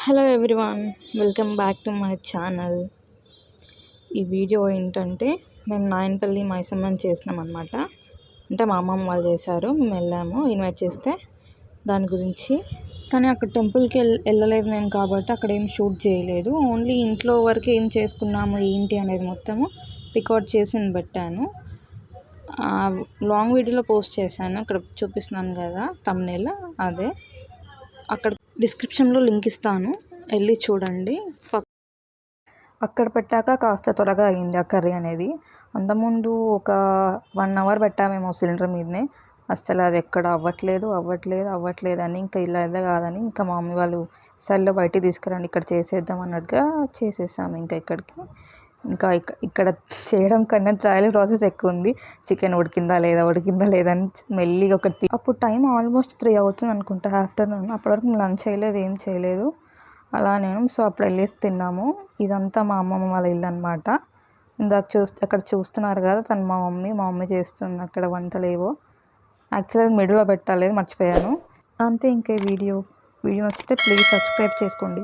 Hello everyone, welcome back to my channel. ఈ video ఏంటంటే మేము నాయనపల్లి మైసమ్మని చేసినాం అనమాట. అంటే మా అమ్మమ్మ వాళ్ళు చేశారు, మేము వెళ్ళాము ఇన్వైట్ చేస్తే దాని గురించి. కానీ అక్కడ టెంపుల్కి వెళ్ళలేదు నేను, కాబట్టి అక్కడ ఏం షూట్ చేయలేదు. ఓన్లీ ఇంట్లో వరకు ఏం చేసుకున్నాము ఏంటి అనేది మొత్తము రికార్డ్ చేసి పెట్టాను. లాంగ్ వీడియోలో పోస్ట్ చేశాను, అక్కడ చూపిస్తున్నాను కదా తమ్నేల్, అదే. అక్కడ డిస్క్రిప్షన్లో లింక్ ఇస్తాను, వెళ్ళి చూడండి. అక్కడ పెట్టాక కాస్త త్వరగా అయింది ఆ కర్రీ అనేది. అంతకుముందు ఒక 1 అవర్ పెట్టామేమో సిలిండర్ మీదనే. అస్సలు అది ఎక్కడ అవ్వట్లేదు అని ఇంకా ఇలా కాదని ఇంకా మా మమ్మీ వాళ్ళు సర్లే బయటికి తీసుకురండి ఇక్కడ చేసేద్దాం అన్నట్టుగా చేసేసాము. ఇంకా ఇక్కడ చేయడం కన్నా ట్రయల్ ప్రాసెస్ ఎక్కువ ఉంది. చికెన్ ఉడికిందా లేదా అని మెల్లిగా అప్పుడు టైం ఆల్మోస్ట్ 3 అవుతుంది అనుకుంటా, ఆఫ్టర్నూన్. అప్పటివరకు లంచ్ చేయలేదు, ఏం చేయలేదు అలా నేను. సో అప్పుడు వెళ్ళేసి తిన్నాము. ఇదంతా మా అమ్మమ్మ వాళ్ళ ఇల్లు అనమాట. ఇందాక అక్కడ చూస్తున్నారు కదా, తను మా మమ్మీ చేస్తుంది అక్కడ వంటలు ఏవో. యాక్చువల్గా మిడిల్లో పెట్టాలి, మర్చిపోయాను. అంతే. ఇంకా వీడియో నచ్చితే ప్లీజ్ సబ్స్క్రైబ్ చేసుకోండి.